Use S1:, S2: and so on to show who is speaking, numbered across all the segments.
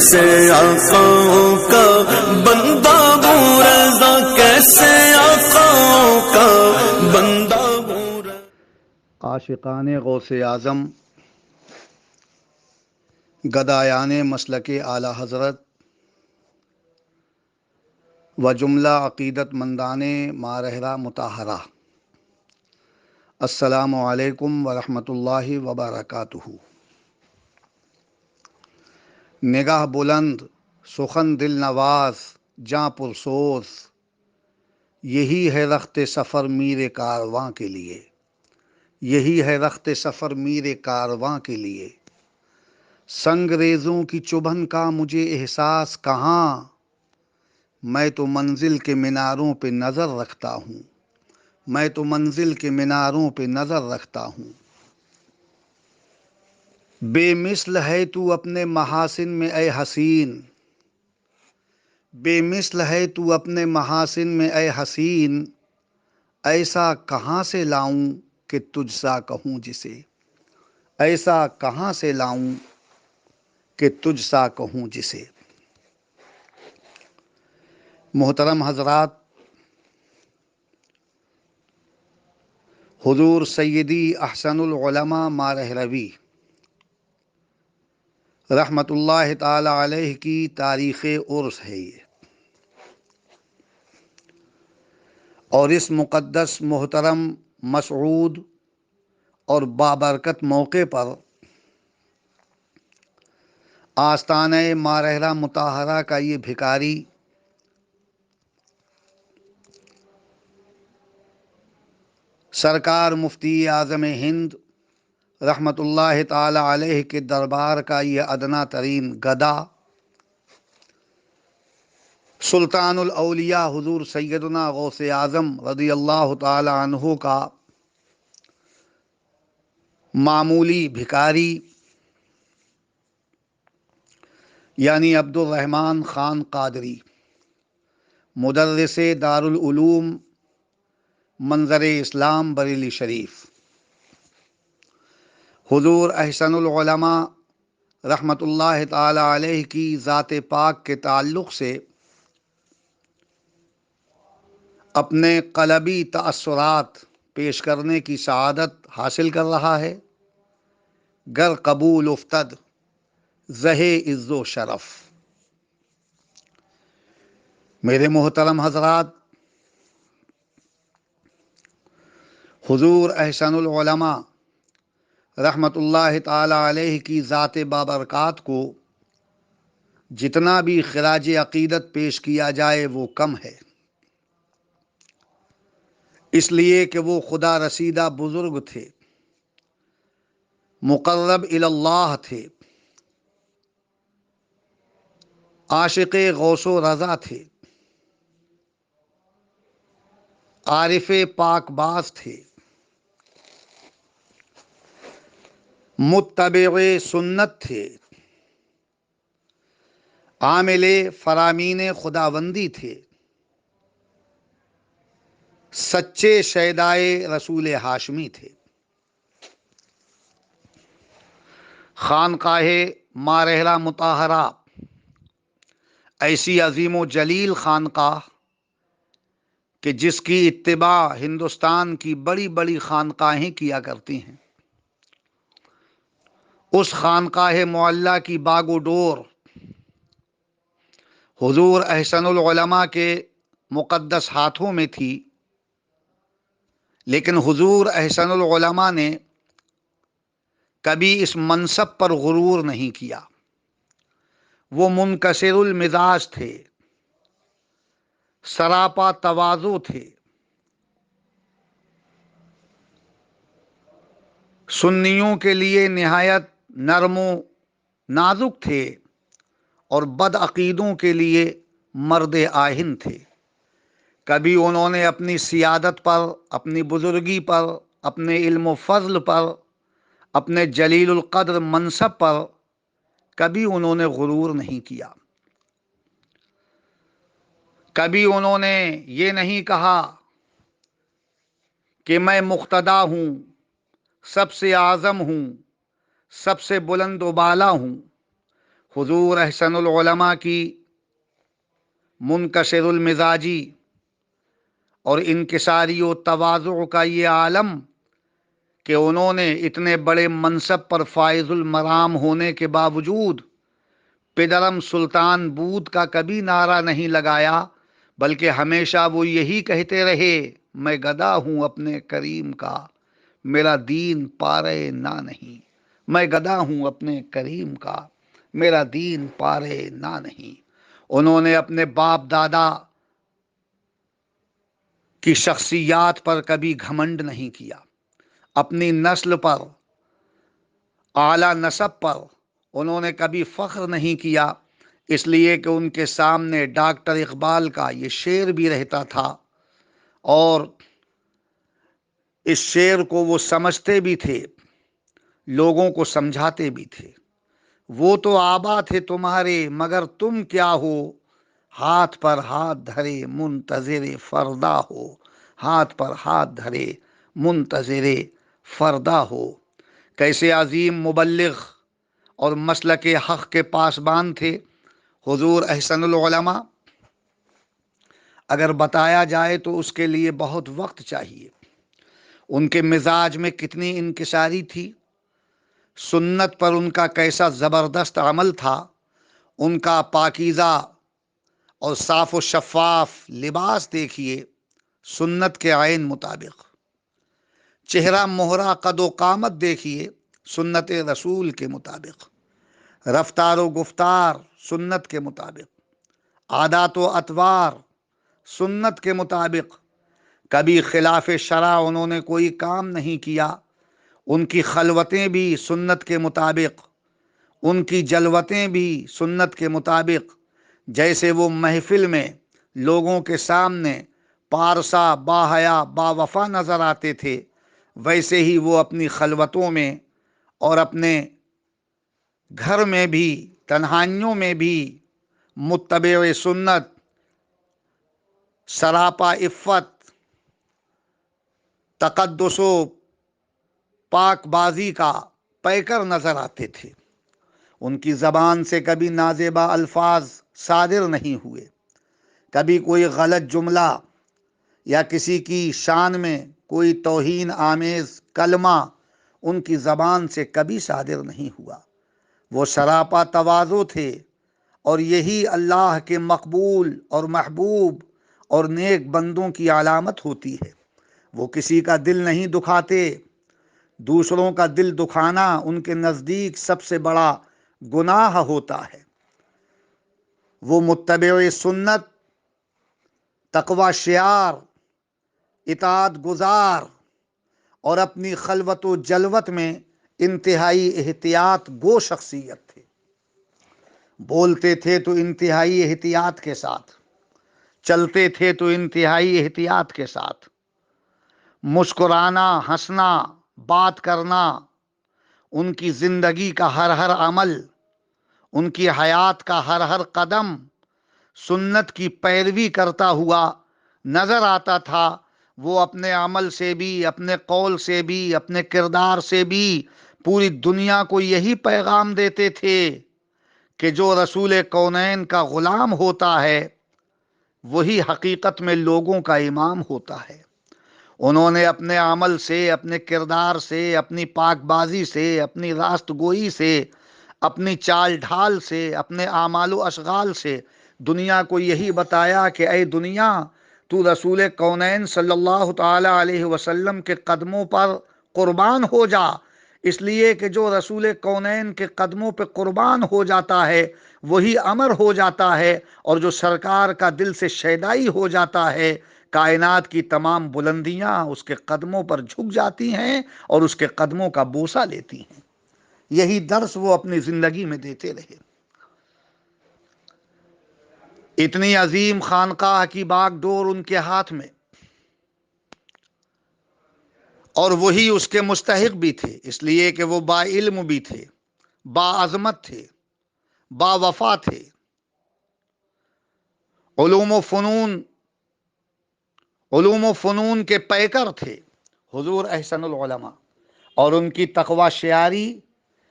S1: کیسے آقاؤں کا بندہ ابو رضا، کیسے آقاؤں کا بندہ ابو رضا۔
S2: عاشقان غوث اعظم، گدایان مسلک اعلی حضرت و جملہ عقیدت مندان مارحرہ مطہرہ، السلام علیکم ورحمۃ اللہ وبرکاتہ۔ نگاہ بلند، سخن دل نواز، جاں پرسوز، یہی ہے رخت سفر میر کارواں کے لیے، یہی ہے رخت سفر میر کارواں کے لیے۔ سنگ ریزوں کی چبھن کا مجھے احساس کہاں، میں تو منزل کے میناروں پہ نظر رکھتا ہوں، میں تو منزل کے میناروں پہ نظر رکھتا ہوں۔ بے مثل ہے تو اپنے محاسن میں اے حسین، بے مثل ہے تو اپنے محاسن میں اے حسین، ایسا کہاں سے لاؤں کہ تجھ سا کہوں جسے، ایسا کہاں سے لاؤں کہ تجھ سا کہوں جسے۔ محترم حضرات، حضور سیدی احسن العلماء مارحروی رحمۃ اللہ تعالی علیہ کی تاریخ عرس ہے یہ، اور اس مقدس، محترم، مسعود اور بابرکت موقع پر آستانہ مارحرہ مطہرہ کا یہ بھکاری سرکار مفتی اعظم ہند رحمۃ اللہ تعالی علیہ کے دربار کا یہ ادنا ترین گدا، سلطان الاولیاء حضور سیدنا غوث اعظم رضی اللہ تعالی عنہ کا معمولی بھکاری یعنی عبد الرحمن خان قادری، مدرس دارالعلوم منظر اسلام بریلی شریف، حضور احسن العلماء رحمۃ اللہ تعالی علیہ کی ذات پاک کے تعلق سے اپنے قلبی تأثرات پیش کرنے کی سعادت حاصل کر رہا ہے، گر قبول افتد زہ عز و شرف۔ میرے محترم حضرات، حضور احسن العلماء رحمۃ اللہ تعالی علیہ کی ذات بابرکات کو جتنا بھی خراج عقیدت پیش کیا جائے وہ کم ہے، اس لیے کہ وہ خدا رسیدہ بزرگ تھے، مقرب الی اللہ تھے، عاشق غوث و رضا تھے، عارف پاک باز تھے، متبع سنت تھے، عامل فرامین خداوندی تھے، سچے شیدائے رسول ہاشمی تھے۔ خانقاہ مارحرہ مطہرہ ایسی عظیم و جلیل خانقاہ کہ جس کی اتباع ہندوستان کی بڑی بڑی خانقاہیں کیا کرتی ہیں، اس خانقاہ معلیٰ کی باگ و ڈور حضور احسن العلماء کے مقدس ہاتھوں میں تھی، لیکن حضور احسن العلماء نے کبھی اس منصب پر غرور نہیں کیا۔ وہ منکسر المزاج تھے، سراپا تواضع تھے، سنیوں کے لیے نہایت نرم و نازک تھے، اور بد عقیدوں کے لیے مرد آہن تھے۔ کبھی انہوں نے اپنی سیادت پر، اپنی بزرگی پر، اپنے علم و فضل پر، اپنے جلیل القدر منصب پر کبھی انہوں نے غرور نہیں کیا۔ کبھی انہوں نے یہ نہیں کہا کہ میں مقتدا ہوں، سب سے اعظم ہوں، سب سے بلند و بالا ہوں۔ حضور احسن العلماء کی منکسر المزاجی اور انکساری و تواضع کا یہ عالم کہ انہوں نے اتنے بڑے منصب پر فائز المرام ہونے کے باوجود پدرم سلطان بود کا کبھی نعرہ نہیں لگایا، بلکہ ہمیشہ وہ یہی کہتے رہے، میں گدا ہوں اپنے کریم کا، میرا دین پارے نہ نہیں۔ میں گدا ہوں اپنے کریم کا، میرا دین پارے نہ نہیں۔ انہوں نے اپنے باپ دادا کی شخصیات پر کبھی گھمنڈ نہیں کیا، اپنی نسل پر، اعلیٰ نسب پر انہوں نے کبھی فخر نہیں کیا، اس لیے کہ ان کے سامنے ڈاکٹر اقبال کا یہ شعر بھی رہتا تھا، اور اس شعر کو وہ سمجھتے بھی تھے، لوگوں کو سمجھاتے بھی تھے۔ وہ تو آبا تھے تمہارے مگر تم کیا ہو، ہاتھ پر ہاتھ دھرے منتظر فردا ہو، ہاتھ پر ہاتھ دھرے منتظر فردا ہو۔ کیسے عظیم مبلغ اور مسلک حق کے پاسبان تھے حضور احسن العلماء، اگر بتایا جائے تو اس کے لیے بہت وقت چاہیے۔ ان کے مزاج میں کتنی انکساری تھی، سنت پر ان کا کیسا زبردست عمل تھا، ان کا پاکیزہ اور صاف و شفاف لباس دیکھیے، سنت کے عین مطابق، چہرہ مہرہ قد و قامت دیکھیے، سنت رسول کے مطابق، رفتار و گفتار سنت کے مطابق، عادات و اطوار سنت کے مطابق، کبھی خلاف شرع انہوں نے کوئی کام نہیں کیا۔ ان کی خلوتیں بھی سنت کے مطابق، ان کی جلوتیں بھی سنت کے مطابق، جیسے وہ محفل میں لوگوں کے سامنے پارسا باحیا باوفا نظر آتے تھے، ویسے ہی وہ اپنی خلوتوں میں اور اپنے گھر میں بھی، تنہائیوں میں بھی متبع سنت، سراپا عفت، تقدس و پاک بازی کا پیکر نظر آتے تھے۔ ان کی زبان سے کبھی نازیبا الفاظ صادر نہیں ہوئے، کبھی کوئی غلط جملہ یا کسی کی شان میں کوئی توہین آمیز کلمہ ان کی زبان سے کبھی صادر نہیں ہوا۔ وہ سراپا تواضع تھے، اور یہی اللہ کے مقبول اور محبوب اور نیک بندوں کی علامت ہوتی ہے۔ وہ کسی کا دل نہیں دکھاتے، دوسروں کا دل دکھانا ان کے نزدیک سب سے بڑا گناہ ہوتا ہے۔ وہ متبع سنت، تقوی شعار، اطاعت گزار اور اپنی خلوت و جلوت میں انتہائی احتیاط گو شخصیت تھے۔ بولتے تھے تو انتہائی احتیاط کے ساتھ، چلتے تھے تو انتہائی احتیاط کے ساتھ، مسکرانا، ہنسنا، بات کرنا، ان کی زندگی کا ہر ہر عمل، ان کی حیات کا ہر ہر قدم سنت کی پیروی کرتا ہوا نظر آتا تھا۔ وہ اپنے عمل سے بھی، اپنے قول سے بھی، اپنے کردار سے بھی پوری دنیا کو یہی پیغام دیتے تھے کہ جو رسول کونین کا غلام ہوتا ہے وہی حقیقت میں لوگوں کا امام ہوتا ہے۔ انہوں نے اپنے عمل سے، اپنے کردار سے، اپنی پاک بازی سے، اپنی راست گوئی سے، اپنی چال ڈھال سے، اپنے اعمال و اشغال سے دنیا کو یہی بتایا کہ اے دنیا، تو رسول کونین صلی اللہ تعالی علیہ وسلم کے قدموں پر قربان ہو جا، اس لیے کہ جو رسول کونین کے قدموں پہ قربان ہو جاتا ہے وہی امر ہو جاتا ہے، اور جو سرکار کا دل سے شیدائی ہو جاتا ہے کائنات کی تمام بلندیاں اس کے قدموں پر جھک جاتی ہیں اور اس کے قدموں کا بوسہ لیتی ہیں۔ یہی درس وہ اپنی زندگی میں دیتے رہے۔ اتنی عظیم خانقاہ کی باغ ڈور ان کے ہاتھ میں، اور وہی اس کے مستحق بھی تھے، اس لیے کہ وہ با علم بھی تھے، با عظمت تھے، با وفا تھے، علوم و فنون کے پیکر تھے حضور احسن العلماء، اور ان کی تقوی شعاری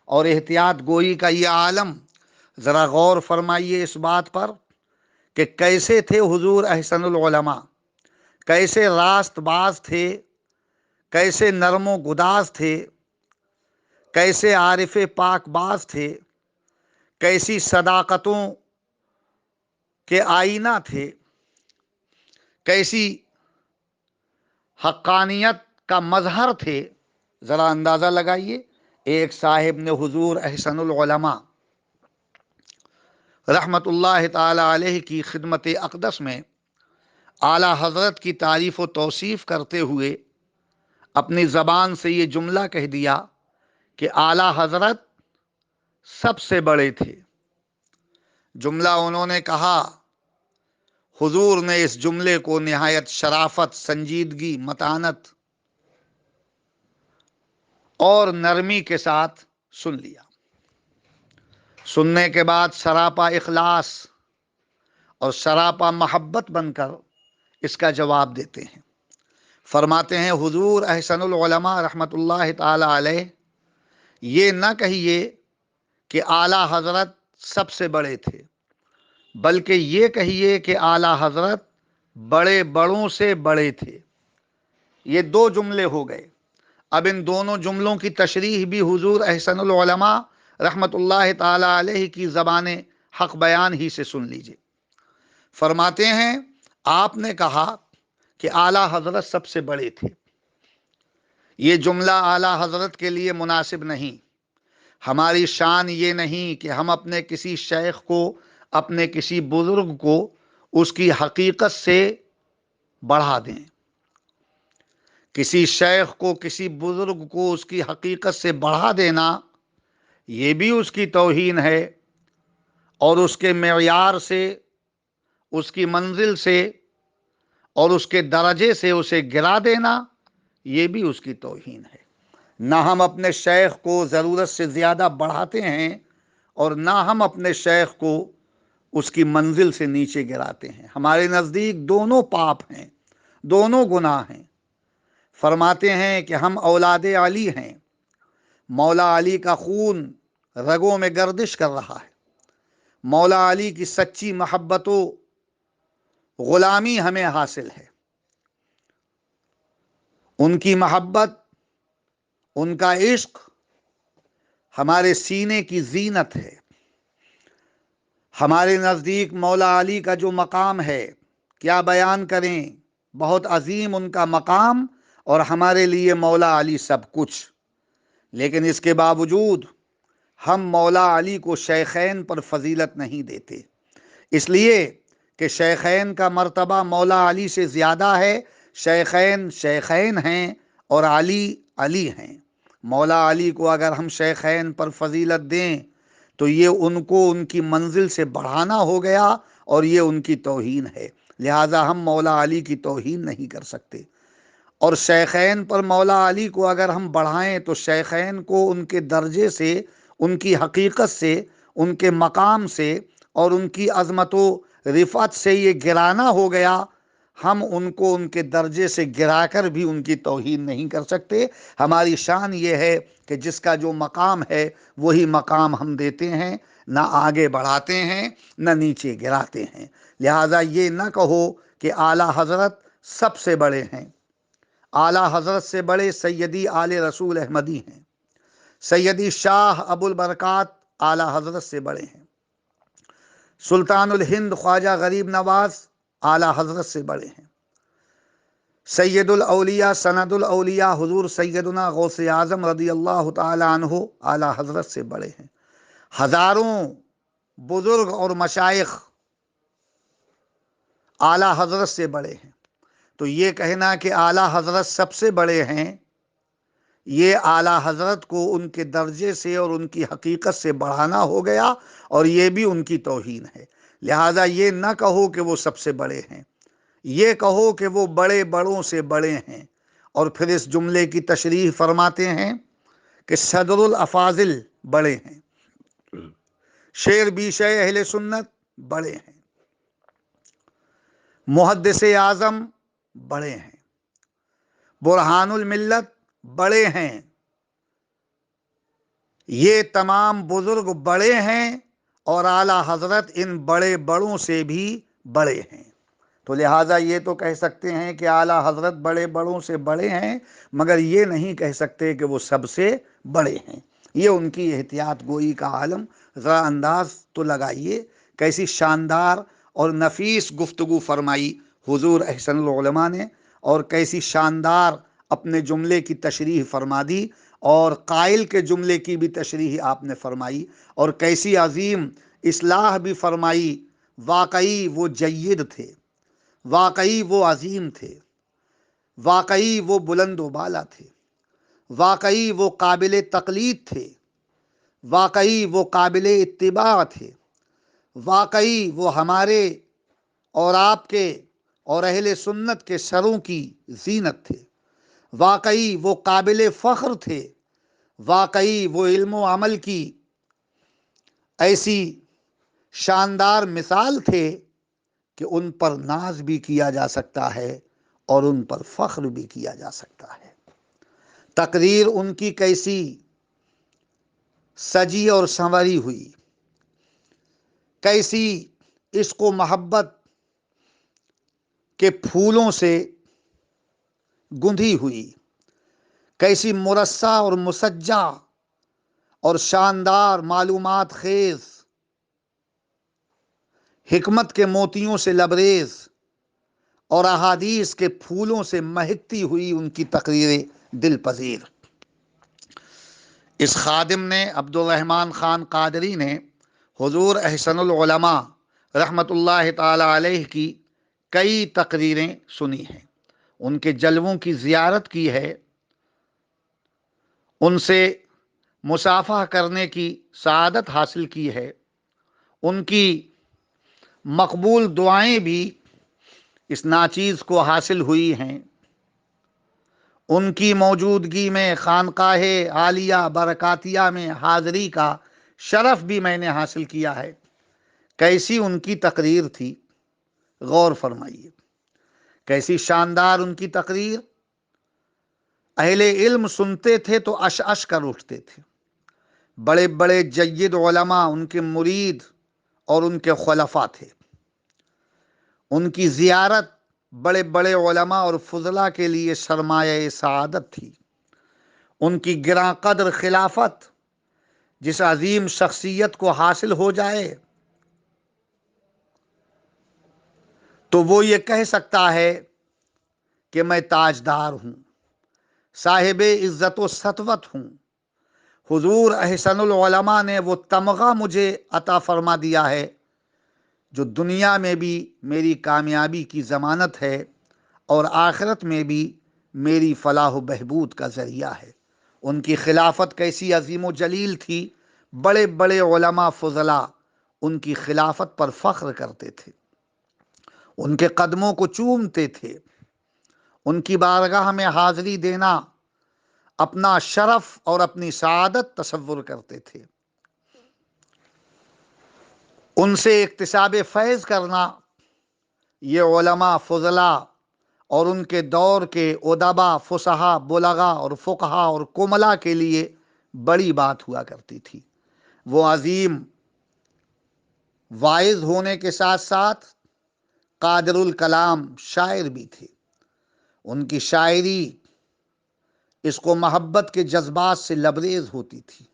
S2: اور احتیاط گوئی کا یہ عالم ذرا غور فرمائیے اس بات پر کہ کیسے تھے حضور احسن العلماء، کیسے راست باز تھے، کیسے نرم و گداز تھے، کیسے عارف پاک باز تھے، کیسی صداقتوں کے آئینہ تھے، کیسی حقانیت کا مظہر تھے۔ ذرا اندازہ لگائیے، ایک صاحب نے حضور احسن العلماء رحمت اللہ تعالی علیہ کی خدمت اقدس میں اعلیٰ حضرت کی تعریف و توصیف کرتے ہوئے اپنی زبان سے یہ جملہ کہہ دیا کہ اعلیٰ حضرت سب سے بڑے تھے۔ جملہ انہوں نے کہا، حضور نے اس جملے کو نہایت شرافت، سنجیدگی، متانت اور نرمی کے ساتھ سن لیا۔ سننے کے بعد سراپا اخلاص اور سراپا محبت بن کر اس کا جواب دیتے ہیں۔ فرماتے ہیں حضور احسن العلماء رحمت اللہ تعالی علیہ یہ نہ کہیے کہ اعلیٰ حضرت سب سے بڑے تھے، بلکہ یہ کہیے کہ اعلیٰ حضرت بڑے بڑوں سے بڑے تھے۔ یہ دو جملے ہو گئے۔ اب ان دونوں جملوں کی تشریح بھی حضور احسن العلماء رحمت اللہ تعالی علیہ کی زبان حق بیان ہی سے سن لیجئے۔ فرماتے ہیں آپ نے کہا کہ اعلیٰ حضرت سب سے بڑے تھے۔ یہ جملہ اعلیٰ حضرت کے لیے مناسب نہیں۔ ہماری شان یہ نہیں کہ ہم اپنے کسی شیخ کو، اپنے کسی بزرگ کو اس کی حقیقت سے بڑھا دیں۔ کسی شیخ کو، کسی بزرگ کو اس کی حقیقت سے بڑھا دینا یہ بھی اس کی توہین ہے، اور اس کے معیار سے، اس کی منزل سے اور اس کے درجے سے اسے گرا دینا یہ بھی اس کی توہین ہے۔ نہ ہم اپنے شیخ کو ضرورت سے زیادہ بڑھاتے ہیں اور نہ ہم اپنے شیخ کو اس کی منزل سے نیچے گراتے ہیں۔ ہمارے نزدیک دونوں پاپ ہیں، دونوں گناہ ہیں۔ فرماتے ہیں کہ ہم اولاد علی ہیں، مولا علی کا خون رگوں میں گردش کر رہا ہے، مولا علی کی سچی محبت و غلامی ہمیں حاصل ہے۔ ان کی محبت، ان کا عشق ہمارے سینے کی زینت ہے۔ ہمارے نزدیک مولا علی کا جو مقام ہے کیا بیان کریں، بہت عظیم ان کا مقام، اور ہمارے لیے مولا علی سب کچھ۔ لیکن اس کے باوجود ہم مولا علی کو شیخین پر فضیلت نہیں دیتے، اس لیے کہ شیخین کا مرتبہ مولا علی سے زیادہ ہے۔ شیخین شیخین ہیں اور علی علی ہیں۔ مولا علی کو اگر ہم شیخین پر فضیلت دیں تو یہ ان کو ان کی منزل سے بڑھانا ہو گیا اور یہ ان کی توہین ہے۔ لہٰذا ہم مولا علی کی توہین نہیں کر سکتے، اور شیخین پر مولا علی کو اگر ہم بڑھائیں تو شیخین کو ان کے درجے سے، ان کی حقیقت سے، ان کے مقام سے اور ان کی عظمت و رفعت سے یہ گرانا ہو گیا۔ ہم ان کو ان کے درجے سے گرا کر بھی ان کی توہین نہیں کر سکتے۔ ہماری شان یہ ہے کہ جس کا جو مقام ہے وہی مقام ہم دیتے ہیں، نہ آگے بڑھاتے ہیں نہ نیچے گراتے ہیں۔ لہٰذا یہ نہ کہو کہ اعلیٰ حضرت سب سے بڑے ہیں۔ اعلیٰ حضرت سے بڑے سیدی آل رسول احمدی ہیں۔ سیدی شاہ ابو البرکات اعلیٰ حضرت سے بڑے ہیں۔ سلطان الہند خواجہ غریب نواز اعلیٰ حضرت سے بڑے ہیں۔ سید الاولیاء سند الاولیاء حضور سیدنا غوث اعظم رضی اللہ تعالی عنہ اعلیٰ حضرت سے بڑے ہیں۔ ہزاروں بزرگ اور مشائخ اعلیٰ حضرت سے بڑے ہیں۔ تو یہ کہنا کہ اعلیٰ حضرت سب سے بڑے ہیں، یہ اعلیٰ حضرت کو ان کے درجے سے اور ان کی حقیقت سے بڑھانا ہو گیا، اور یہ بھی ان کی توہین ہے۔ لہٰذا یہ نہ کہو کہ وہ سب سے بڑے ہیں، یہ کہو کہ وہ بڑے بڑوں سے بڑے ہیں۔ اور پھر اس جملے کی تشریح فرماتے ہیں کہ صدر الافاضل بڑے ہیں، شیر بیشہ اہل سنت بڑے ہیں، محدث اعظم بڑے ہیں، برہان الملت بڑے ہیں۔ یہ تمام بزرگ بڑے ہیں اور اعلیٰ حضرت ان بڑے بڑوں سے بھی بڑے ہیں۔ تو لہٰذا یہ تو کہہ سکتے ہیں کہ اعلیٰ حضرت بڑے بڑوں سے بڑے ہیں، مگر یہ نہیں کہہ سکتے کہ وہ سب سے بڑے ہیں۔ یہ ان کی احتیاط گوئی کا عالم ذرا انداز تو لگائیے، کیسی شاندار اور نفیس گفتگو فرمائی حضور احسن العلماء نے، اور کیسی شاندار اپنے جملے کی تشریح فرما دی، اور قائل کے جملے کی بھی تشریح آپ نے فرمائی، اور کیسی عظیم اصلاح بھی فرمائی۔ واقعی وہ جید تھے، واقعی وہ عظیم تھے، واقعی وہ بلند و بالا تھے، واقعی وہ قابل تقلید تھے، واقعی وہ قابل اتباع تھے، واقعی وہ ہمارے اور آپ کے اور اہل سنت کے سروں کی زینت تھے، واقعی وہ قابل فخر تھے، واقعی وہ علم و عمل کی ایسی شاندار مثال تھے کہ ان پر ناز بھی کیا جا سکتا ہے اور ان پر فخر بھی کیا جا سکتا ہے۔ تقریر ان کی کیسی سجی اور سنوری ہوئی، کیسی عشق و محبت کے پھولوں سے گندھی ہوئی، کیسی مرصع اور مسجع اور شاندار معلومات خیز، حکمت کے موتیوں سے لبریز اور احادیث کے پھولوں سے مہکتی ہوئی ان کی تقریریں دل پذیر۔ اس خادم نے، عبد الرحمن خان قادری نے، حضور احسن العلماء رحمت اللہ تعالی علیہ کی کئی تقریریں سنی ہیں، ان کے جلووں کی زیارت کی ہے، ان سے مصافحہ کرنے کی سعادت حاصل کی ہے، ان کی مقبول دعائیں بھی اس ناچیز کو حاصل ہوئی ہیں، ان کی موجودگی میں خانقاہ عالیہ برکاتیہ میں حاضری کا شرف بھی میں نے حاصل کیا ہے۔ کیسی ان کی تقریر تھی، غور فرمائیے، کیسی شاندار ان کی تقریر۔ اہل علم سنتے تھے تو اش اش کر اٹھتے تھے۔ بڑے بڑے جید علماء ان کے مرید اور ان کے خلفاء تھے۔ ان کی زیارت بڑے بڑے علماء اور فضلاء کے لیے سرمایہ سعادت تھی۔ ان کی گراں قدر خلافت جس عظیم شخصیت کو حاصل ہو جائے تو وہ یہ کہہ سکتا ہے کہ میں تاجدار ہوں، صاحب عزت و سطوت ہوں۔ حضور احسن العلماء نے وہ تمغہ مجھے عطا فرما دیا ہے جو دنیا میں بھی میری کامیابی کی ضمانت ہے اور آخرت میں بھی میری فلاح و بہبود کا ذریعہ ہے۔ ان کی خلافت کیسی عظیم و جلیل تھی، بڑے بڑے علماء فضلاء ان کی خلافت پر فخر کرتے تھے، ان کے قدموں کو چومتے تھے، ان کی بارگاہ میں حاضری دینا اپنا شرف اور اپنی سعادت تصور کرتے تھے، ان سے اکتساب فیض کرنا یہ علماء فضلاء اور ان کے دور کے ادبا فصحا بلغا اور فقہا اور کملا کے لیے بڑی بات ہوا کرتی تھی۔ وہ عظیم واعظ ہونے کے ساتھ ساتھ قادر الکلام شاعر بھی تھے۔ ان کی شاعری عشق و محبت کے جذبات سے لبریز ہوتی تھی،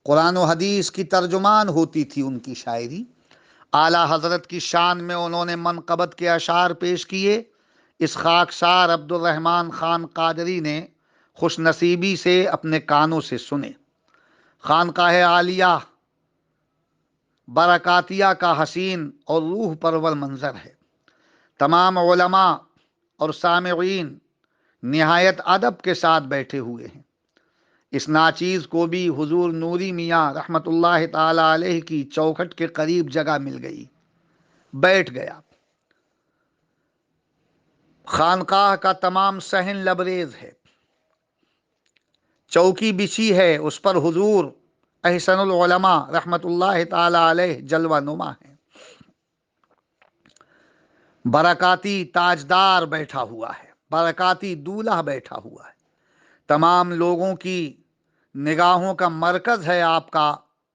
S2: قرآن و حدیث کی ترجمان ہوتی تھی ان کی شاعری۔ اعلیٰ حضرت کی شان میں انہوں نے منقبت کے اشعار پیش کیے۔ اس خاکسار عبد الرحمن خان قادری نے خوش نصیبی سے اپنے کانوں سے سنے۔ خانقاہ عالیہ برکاتیہ کا حسین اور روح پرور منظر ہے۔ تمام علماء اور سامعین نہایت ادب کے ساتھ بیٹھے ہوئے ہیں۔ اس ناچیز کو بھی حضور نوری میاں رحمت اللہ تعالی علیہ کی چوکھٹ کے قریب جگہ مل گئی، بیٹھ گیا۔ خانقاہ کا تمام صحن لبریز ہے، چوکی بچھی ہے، اس پر حضور احسن العلماء رحمت اللہ تعالی علیہ جلوہ نما ہیں۔ برکاتی تاجدار بیٹھا ہوا ہے، برکاتی دولہا بیٹھا ہوا ہے، تمام لوگوں کی نگاہوں کا مرکز ہے آپ کا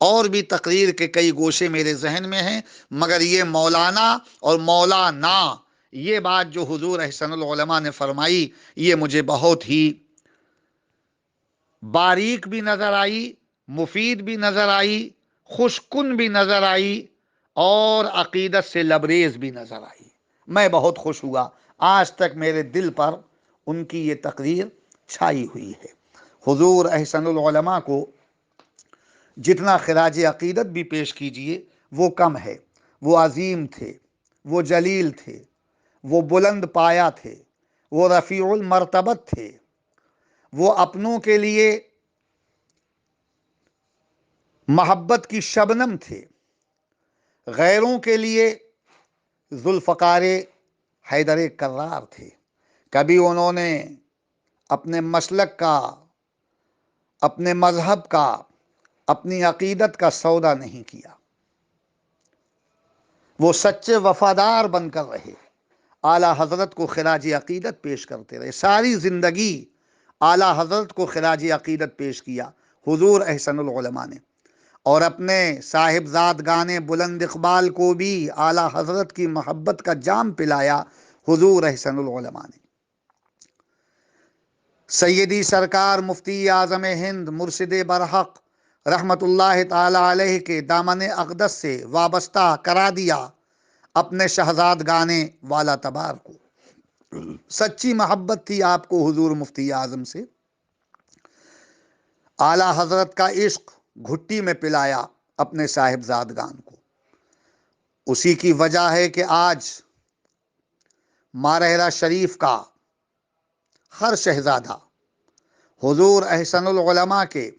S2: اور بھی تقریر کے کئی گوشے میرے ذہن میں ہیں، مگر یہ مولانا اور مولانا، یہ بات جو حضور احسن العلماء نے فرمائی، یہ مجھے بہت ہی باریک بھی نظر آئی، مفید بھی نظر آئی، خوش کن بھی نظر آئی، اور عقیدت سے لبریز بھی نظر آئی۔ میں بہت خوش ہوا، آج تک میرے دل پر ان کی یہ تقریر چھائی ہوئی ہے۔ حضور احسن العلماء کو جتنا خراج عقیدت بھی پیش کیجئے وہ کم ہے۔ وہ عظیم تھے، وہ جلیل تھے، وہ بلند پایا تھے، وہ رفیع المرتبت تھے، وہ اپنوں کے لیے محبت کی شبنم تھے، غیروں کے لیے ذوالفقار حیدر کرار تھے۔ کبھی انہوں نے اپنے مسلک کا، اپنے مذہب کا، اپنی عقیدت کا سودا نہیں کیا۔ وہ سچے وفادار بن کر رہے، اعلیٰ حضرت کو خراج عقیدت پیش کرتے رہے، ساری زندگی اعلیٰ حضرت کو خراج عقیدت پیش کیا حضور احسن العلماء نے، اور اپنے صاحبزادگان بلند اقبال کو بھی اعلیٰ حضرت کی محبت کا جام پلایا حضور احسن العلماء نے۔ سیدی سرکار مفتی اعظم ہند مرشد برحق رحمت اللہ تعالی علیہ کے دامن اقدس سے وابستہ کرا دیا اپنے شہزادگان والا تبار کو۔ سچی محبت تھی آپ کو حضور مفتی اعظم سے، اعلیٰ حضرت کا عشق گھٹی میں پلایا اپنے صاحبزادگان کو۔ اسی کی وجہ ہے کہ آج مارحرہ شریف کا ہر شہزادہ حضور احسن العلماء کے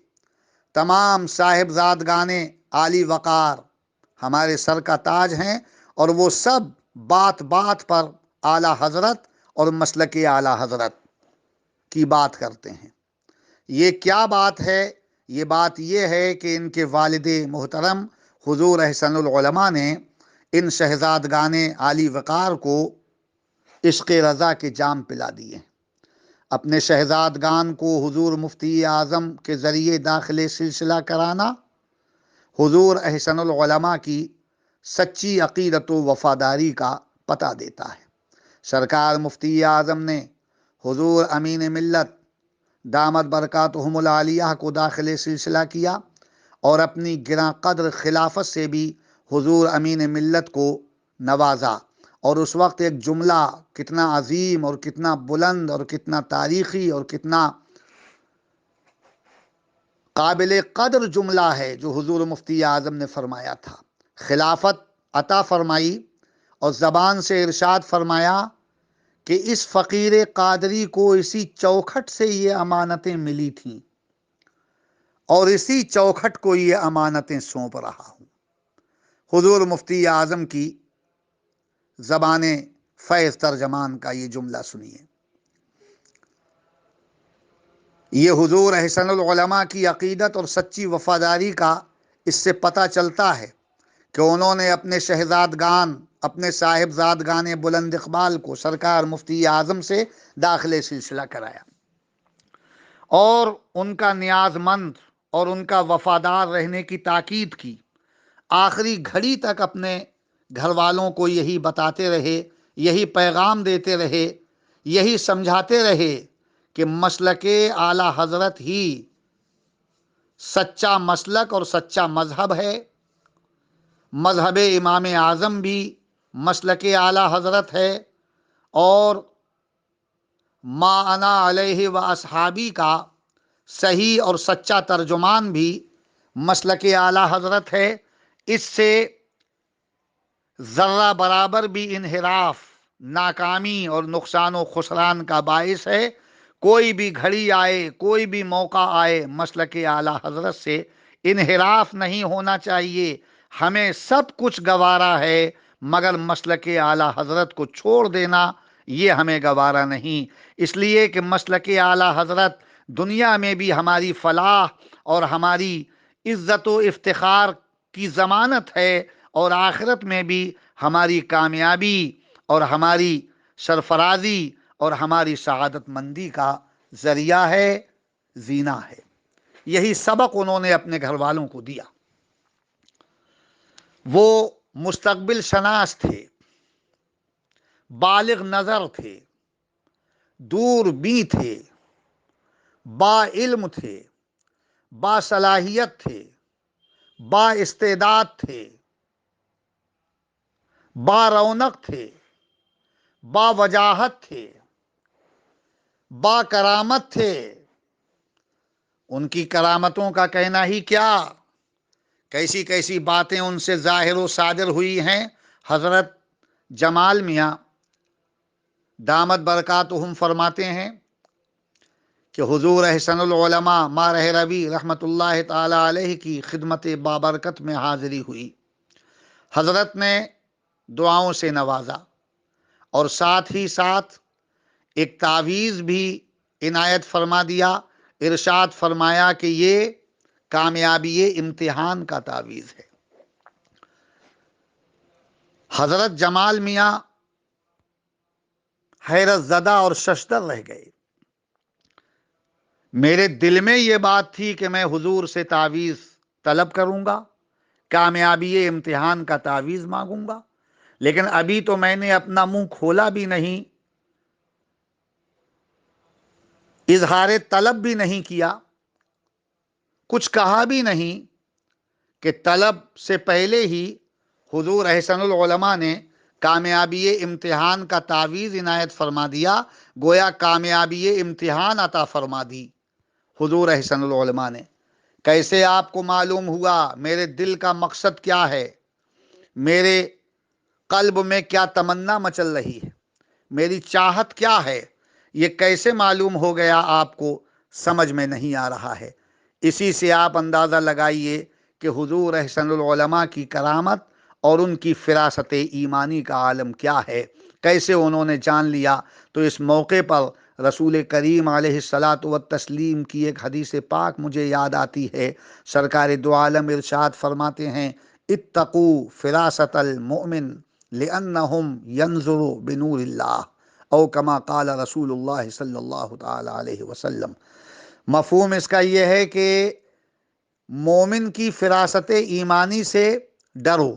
S2: تمام صاحبزادگان عالی وقار ہمارے سر کا تاج ہیں، اور وہ سب بات بات پر اعلیٰ حضرت اور مسلک اعلیٰ حضرت کی بات کرتے ہیں۔ یہ کیا بات ہے؟ یہ بات یہ ہے کہ ان کے والد محترم حضور احسن العلماء نے ان شہزادگان عالی وقار کو عشق رضا کے جام پلا دیے۔ اپنے شہزادگان کو حضور مفتی اعظم کے ذریعے داخل سلسلہ کرانا حضور احسن العلماء کی سچی عقیدت و وفاداری کا پتہ دیتا ہے۔ سرکار مفتی اعظم نے حضور امین ملت دامت برکاتہم العالیہ کو داخل سلسلہ کیا، اور اپنی گراں قدر خلافت سے بھی حضور امین ملت کو نوازا۔ اور اس وقت ایک جملہ کتنا عظیم اور کتنا بلند اور کتنا تاریخی اور کتنا قابل قدر جملہ ہے جو حضور مفتی اعظم نے فرمایا تھا۔ خلافت عطا فرمائی اور زبان سے ارشاد فرمایا کہ اس فقیر قادری کو اسی چوکھٹ سے یہ امانتیں ملی تھیں، اور اسی چوکھٹ کو یہ امانتیں سونپ رہا ہوں۔ حضور مفتی اعظم کی زبان فیض ترجمان کا یہ جملہ سنیے۔ یہ حضور احسن العلماء کی عقیدت اور سچی وفاداری کا اس سے پتہ چلتا ہے کہ انہوں نے اپنے شہزادگان، اپنے صاحبزادگان بلند اقبال کو سرکار مفتی اعظم سے داخل سلسلہ کرایا، اور ان کا نیاز مند اور ان کا وفادار رہنے کی تاکید کی۔ آخری گھڑی تک اپنے گھر والوں کو یہی بتاتے رہے، یہی پیغام دیتے رہے، یہی سمجھاتے رہے کہ مسلک اعلیٰ حضرت ہی سچا مسلک اور سچا مذہب ہے۔ مذہب امام اعظم بھی مسلک اعلیٰ حضرت ہے، اور ما انا علیہ و اصحابی کا صحیح اور سچا ترجمان بھی مسلک اعلیٰ حضرت ہے۔ اس سے ذرہ برابر بھی انحراف ناکامی اور نقصان و خسران کا باعث ہے۔ کوئی بھی گھڑی آئے، کوئی بھی موقع آئے، مسلک اعلیٰ حضرت سے انحراف نہیں ہونا چاہیے۔ ہمیں سب کچھ گوارا ہے، مگر مسلک اعلیٰ حضرت کو چھوڑ دینا یہ ہمیں گوارا نہیں۔ اس لیے کہ مسلک اعلیٰ حضرت دنیا میں بھی ہماری فلاح اور ہماری عزت و افتخار کی ضمانت ہے، اور آخرت میں بھی ہماری کامیابی اور ہماری سرفرازی اور ہماری سعادت مندی کا ذریعہ ہے، زینہ ہے۔ یہی سبق انہوں نے اپنے گھر والوں کو دیا۔ وہ مستقبل شناس تھے، بالغ نظر تھے، دور بین تھے، با علم تھے، با صلاحیت تھے، با استعداد تھے، با رونق تھے، با وجاہت تھے، با کرامت تھے۔ ان کی کرامتوں کا کہنا ہی کیا، کیسی کیسی باتیں ان سے ظاہر و صادر ہوئی ہیں۔ حضرت جمال میاں دامت برکاتہم فرماتے ہیں کہ حضور احسن العلماء مارہ ربی رحمۃ اللہ تعالی علیہ کی خدمت بابرکت میں حاضری ہوئی۔ حضرت نے دعاؤں سے نوازا اور ساتھ ہی ساتھ ایک تعویذ بھی عنایت فرما دیا۔ ارشاد فرمایا کہ یہ کامیابی امتحان کا تعویذ ہے۔ حضرت جمال میاں حیرت زدہ اور ششدر رہ گئے۔ میرے دل میں یہ بات تھی کہ میں حضور سے تعویذ طلب کروں گا، کامیابی امتحان کا تعویذ مانگوں گا، لیکن ابھی تو میں نے اپنا منہ کھولا بھی نہیں، اظہار طلب بھی نہیں کیا، کچھ کہا بھی نہیں کہ طلب سے پہلے ہی حضور احسن العلماء نے کامیابی امتحان کا تعویذ عنایت فرما دیا۔ گویا کامیابی امتحان عطا فرما دی حضور احسن العلماء نے۔ کیسے آپ کو معلوم ہوا میرے دل کا مقصد کیا ہے، میرے قلب میں کیا تمنا مچل رہی ہے، میری چاہت کیا ہے، یہ کیسے معلوم ہو گیا آپ کو، سمجھ میں نہیں آ رہا ہے۔ اسی سے آپ اندازہ لگائیے کہ حضور احسن العلماء کی کرامت اور ان کی فراست ایمانی کا عالم کیا ہے، کیسے انہوں نے جان لیا۔ تو اس موقع پر رسول کریم علیہ الصلاۃ والتسلیم کی ایک حدیث پاک مجھے یاد آتی ہے۔ سرکار دو عالم ارشاد فرماتے ہیں، اتقوا فراست المؤمن لأنہم ینظروا بنور اللہ، او کما قال رسول اللہ صلی اللہ تعالی علیہ وسلم۔ مفہوم اس کا یہ ہے کہ مومن کی فراست ایمانی سے ڈرو،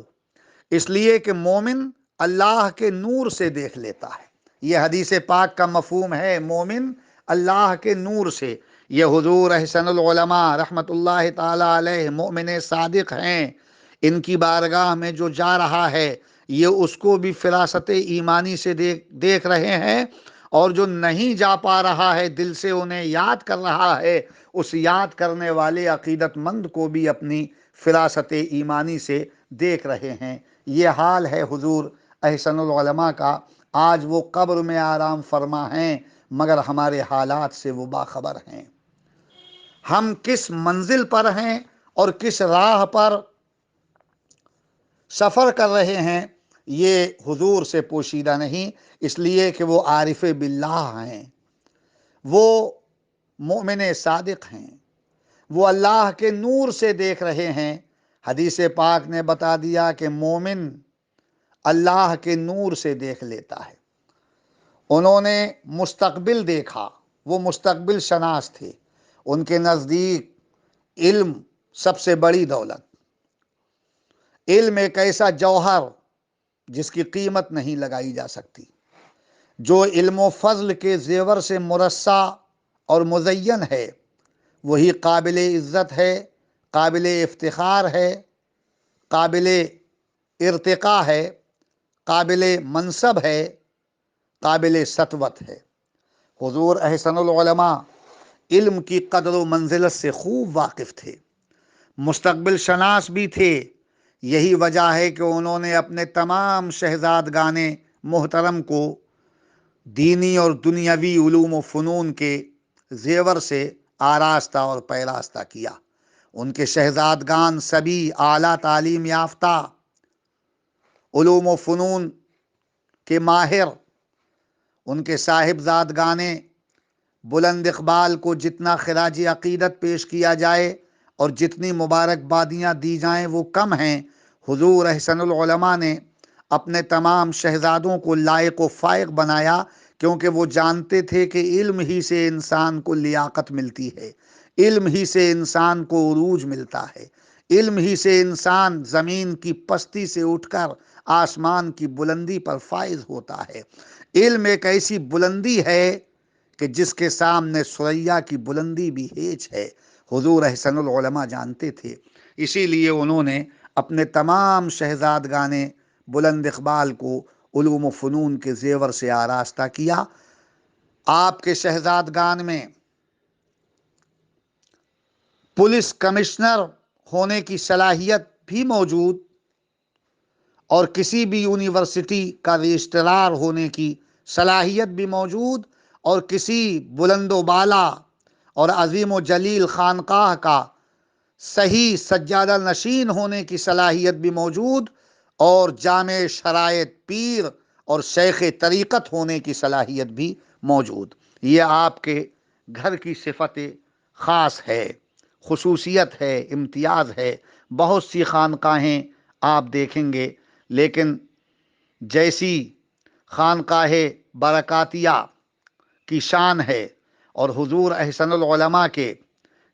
S2: اس لیے کہ مومن اللہ کے نور سے دیکھ لیتا ہے۔ یہ حدیث پاک کا مفہوم ہے، مومن اللہ کے نور سے۔ یہ حضور احسن العلماء رحمت اللہ تعالی علیہ مومن صادق ہیں، ان کی بارگاہ میں جو جا رہا ہے یہ اس کو بھی فراست ایمانی سے دیکھ رہے ہیں، اور جو نہیں جا پا رہا ہے دل سے انہیں یاد کر رہا ہے، اس یاد کرنے والے عقیدت مند کو بھی اپنی فراست ایمانی سے دیکھ رہے ہیں۔ یہ حال ہے حضور احسن العلماء کا۔ آج وہ قبر میں آرام فرما ہیں، مگر ہمارے حالات سے وہ باخبر ہیں۔ ہم کس منزل پر ہیں اور کس راہ پر سفر کر رہے ہیں یہ حضور سے پوشیدہ نہیں، اس لیے کہ وہ عارف باللہ ہیں، وہ مومن صادق ہیں، وہ اللہ کے نور سے دیکھ رہے ہیں۔ حدیث پاک نے بتا دیا کہ مومن اللہ کے نور سے دیکھ لیتا ہے۔ انہوں نے مستقبل دیکھا، وہ مستقبل شناس تھے۔ ان کے نزدیک علم سب سے بڑی دولت، علم ایک ایسا جوہر جس کی قیمت نہیں لگائی جا سکتی، جو علم و فضل کے زیور سے مرصع اور مزین ہے، وہی قابل عزت ہے، قابل افتخار ہے، قابل ارتقاء ہے، قابل منصب ہے، قابل سطوت ہے۔ حضور احسن العلماء علم کی قدر و منزلت سے خوب واقف تھے، مستقبل شناس بھی تھے۔ یہی وجہ ہے کہ انہوں نے اپنے تمام شہزادگان محترم کو دینی اور دنیاوی علوم و فنون کے زیور سے آراستہ اور پیراستہ کیا۔ ان کے شہزادگان سبھی اعلیٰ تعلیم یافتہ، علوم و فنون کے ماہر۔ ان کے صاحبزادگانے بلند اقبال کو جتنا خراج عقیدت پیش کیا جائے اور جتنی مبارکبادیاں دی جائیں وہ کم ہیں۔ حضور احسن العلماء نے اپنے تمام شہزادوں کو لائق و فائق بنایا، کیونکہ وہ جانتے تھے کہ علم ہی سے انسان کو لیاقت ملتی ہے، علم ہی سے انسان کو عروج ملتا ہے، علم ہی سے انسان زمین کی پستی سے اٹھ کر آسمان کی بلندی پر فائز ہوتا ہے۔ علم ایک ایسی بلندی ہے کہ جس کے سامنے ثریا کی بلندی بھی ہیچ ہے۔ حضور احسن العلماء جانتے تھے، اسی لیے انہوں نے اپنے تمام شہزادگان بلند اقبال کو علوم و فنون کے زیور سے آراستہ کیا۔ آپ کے شہزادگان میں پولیس کمشنر ہونے کی صلاحیت بھی موجود، اور کسی بھی یونیورسٹی کا رجسٹرار ہونے کی صلاحیت بھی موجود، اور کسی بلند و بالا اور عظیم و جلیل خانقاہ کا صحیح سجادہ نشین ہونے کی صلاحیت بھی موجود، اور جامع شرائط پیر اور شیخ طریقت ہونے کی صلاحیت بھی موجود۔ یہ آپ کے گھر کی صفت خاص ہے، خصوصیت ہے، امتیاز ہے۔ بہت سی خانقاہیں آپ دیکھیں گے، لیکن جیسی خانقاہ برکاتیہ کی شان ہے اور حضور احسن العلماء کے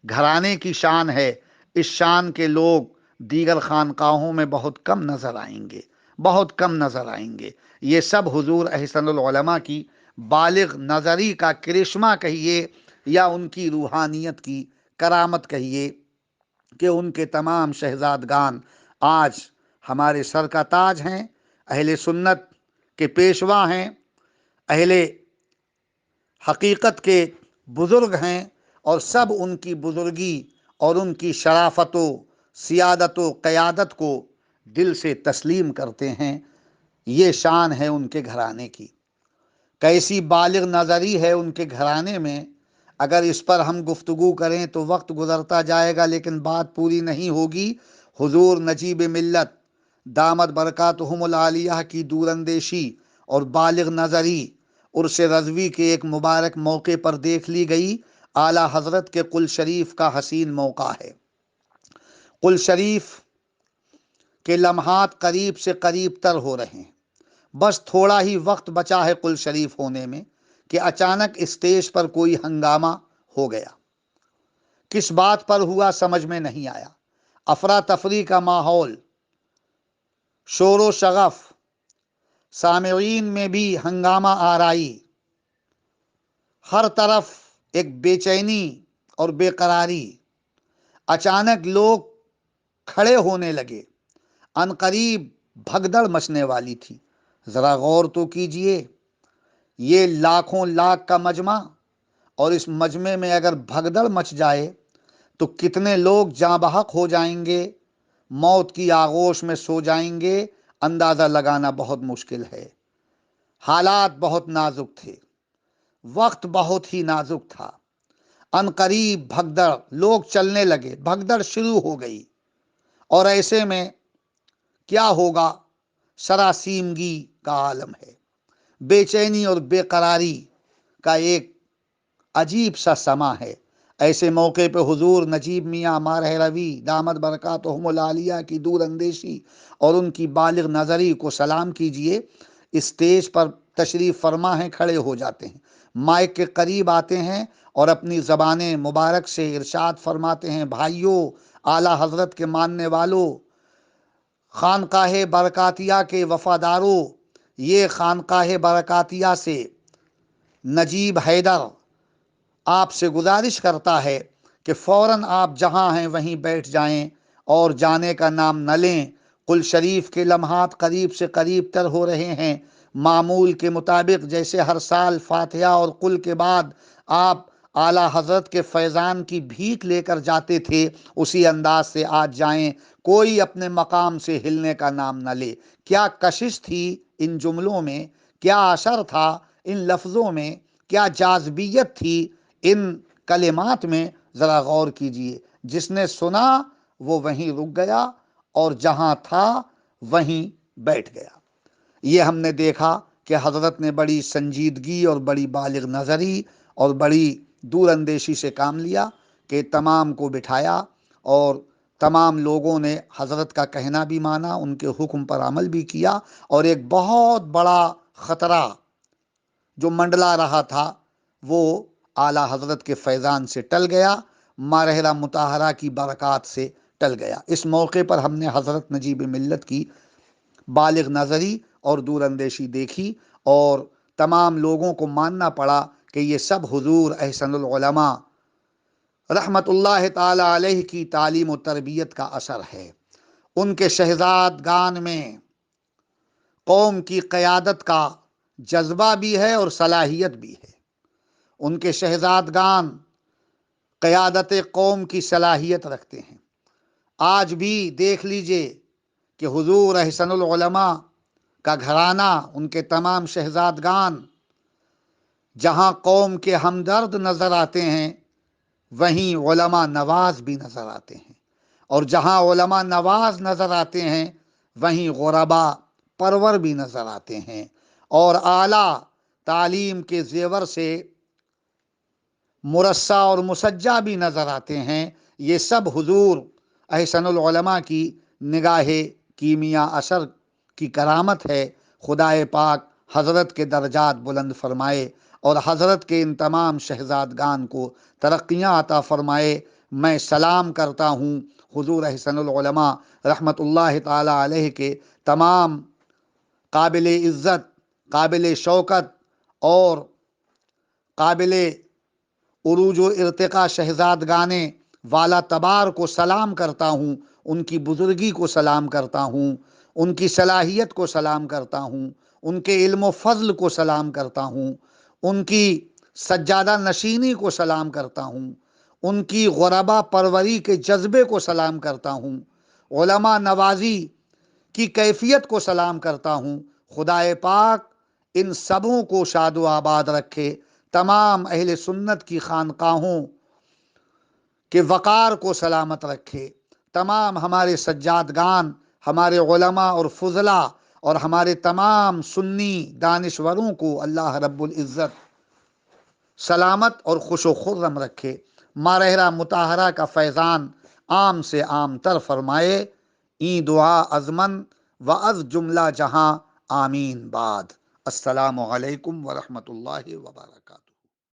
S2: گھرانے کی شان ہے، اس شان کے لوگ دیگر خانقاہوں میں بہت کم نظر آئیں گے، بہت کم نظر آئیں گے۔ یہ سب حضور احسن العلماء کی بالغ نظری کا کرشمہ کہیے یا ان کی روحانیت کی کرامت کہیے کہ ان کے تمام شہزادگان آج ہمارے سر کا تاج ہیں، اہل سنت کے پیشوا ہیں، اہل حقیقت کے بزرگ ہیں، اور سب ان کی بزرگی اور ان کی شرافت و سیادت و قیادت کو دل سے تسلیم کرتے ہیں۔ یہ شان ہے ان کے گھرانے کی۔ کیسی بالغ نظری ہے ان کے گھرانے میں، اگر اس پر ہم گفتگو کریں تو وقت گزرتا جائے گا لیکن بات پوری نہیں ہوگی۔ حضور نجیب ملت دامت برکاتہم العالیہ کی دور اندیشی اور بالغ نظری عرس رضوی کے ایک مبارک موقع پر دیکھ لی گئی۔ اعلیٰ حضرت کے قل شریف کا حسین موقع ہے۔ قل شریف کے لمحات قریب سے قریب تر ہو رہے ہیں، بس تھوڑا ہی وقت بچا ہے قل شریف ہونے میں کہ اچانک اسٹیج پر کوئی ہنگامہ ہو گیا۔ کس بات پر ہوا سمجھ میں نہیں آیا۔ افراتفری کا ماحول، شور و شغف، سامعین میں بھی ہنگامہ آرائی، ہر طرف ایک بے چینی اور بے قراری۔ اچانک لوگ کھڑے ہونے لگے، عنقریب بھگدڑ مچنے والی تھی۔ ذرا غور تو کیجئے، یہ لاکھوں لاکھ کا مجمع، اور اس مجمع میں اگر بھگدڑ مچ جائے تو کتنے لوگ جاں بحق ہو جائیں گے، موت کی آغوش میں سو جائیں گے، اندازہ لگانا بہت مشکل ہے۔ حالات بہت نازک تھے، وقت بہت ہی نازک تھا۔ عنقریب بھگدڑ، لوگ چلنے لگے، بھگدڑ شروع ہو گئی، اور ایسے میں کیا ہوگا؟ سراسیمگی کا عالم ہے، بے چینی اور بے قراری کا ایک عجیب سا سما ہے۔ ایسے موقع پہ حضور نجیب میاں مارح روی دامت برکاتہم العالیہ کی دور اندیشی اور ان کی بالغ نظری کو سلام کیجئے۔ اسٹیج پر تشریف فرما ہیں، کھڑے ہو جاتے ہیں، مائک کے قریب آتے ہیں اور اپنی زبان مبارک سے ارشاد فرماتے ہیں: بھائیوں، اعلیٰ حضرت کے ماننے والوں، خانقاہ برکاتیہ کے وفاداروں، یہ خانقاہ برکاتیہ سے نجیب حیدر آپ سے گزارش کرتا ہے کہ فوراً آپ جہاں ہیں وہیں بیٹھ جائیں اور جانے کا نام نہ لیں۔ قل شریف کے لمحات قریب سے قریب تر ہو رہے ہیں۔ معمول کے مطابق جیسے ہر سال فاتحہ اور قل کے بعد آپ اعلیٰ حضرت کے فیضان کی بھیک لے کر جاتے تھے، اسی انداز سے آج جائیں، کوئی اپنے مقام سے ہلنے کا نام نہ لے۔ کیا کشش تھی ان جملوں میں، کیا اثر تھا ان لفظوں میں، کیا جاذبیت تھی ان کلمات میں، ذرا غور کیجئے۔ جس نے سنا وہ وہیں رک گیا اور جہاں تھا وہیں بیٹھ گیا۔ یہ ہم نے دیکھا کہ حضرت نے بڑی سنجیدگی اور بڑی بالغ نظری اور بڑی دور اندیشی سے کام لیا کہ تمام کو بٹھایا، اور تمام لوگوں نے حضرت کا کہنا بھی مانا، ان کے حکم پر عمل بھی کیا، اور ایک بہت بڑا خطرہ جو منڈلا رہا تھا وہ اعلیٰ حضرت کے فیضان سے ٹل گیا، مارحلہ مطہرہ کی برکات سے ٹل گیا۔ اس موقع پر ہم نے حضرت نجیب ملت کی بالغ نظری اور دور اندیشی دیکھی، اور تمام لوگوں کو ماننا پڑا کہ یہ سب حضور احسن العلماء رحمت اللہ تعالی علیہ کی تعلیم و تربیت کا اثر ہے۔ ان کے شہزادگان میں قوم کی قیادت کا جذبہ بھی ہے اور صلاحیت بھی ہے۔ ان کے شہزادگان قیادت قوم کی صلاحیت رکھتے ہیں۔ آج بھی دیکھ لیجئے کہ حضور احسن العلماء کا گھرانہ، ان کے تمام شہزادگان جہاں قوم کے ہمدرد نظر آتے ہیں، وہیں علماء نواز بھی نظر آتے ہیں، اور جہاں علماء نواز نظر آتے ہیں وہیں غربا پرور بھی نظر آتے ہیں، اور اعلیٰ تعلیم کے زیور سے مرصع اور مسجع بھی نظر آتے ہیں۔ یہ سب حضور احسن العلماء کی نگاہ کیمیا اثر کی کرامت ہے۔ خدائے پاک حضرت کے درجات بلند فرمائے اور حضرت کے ان تمام شہزادگان کو ترقیاں عطا فرمائے۔ میں سلام کرتا ہوں حضور احسن العلماء رحمت اللہ تعالی علیہ کے تمام قابل عزت، قابل شوکت اور قابل عروج و ارتقاء شہزادگان والا تبار کو سلام کرتا ہوں، ان کی بزرگی کو سلام کرتا ہوں، ان کی صلاحیت کو سلام کرتا ہوں، ان کے علم و فضل کو سلام کرتا ہوں، ان کی سجادہ نشینی کو سلام کرتا ہوں، ان کی غربا پروری کے جذبے کو سلام کرتا ہوں، علماء نوازی کی کیفیت کو سلام کرتا ہوں۔ خدائے پاک ان سبوں کو شاد و آباد رکھے، تمام اہل سنت کی خانقاہوں کے وقار کو سلامت رکھے، تمام ہمارے سجادگان، ہمارے علماء اور فضلاء اور ہمارے تمام سنی دانشوروں کو اللہ رب العزت سلامت اور خوش و خرم رکھے۔ مارہرہ مطہرہ کا فیضان عام سے عام تر فرمائے۔ این دعا ازمن و از جملہ جہاں آمین بعد۔ السلام علیکم ورحمۃ اللہ وبرکاتہ۔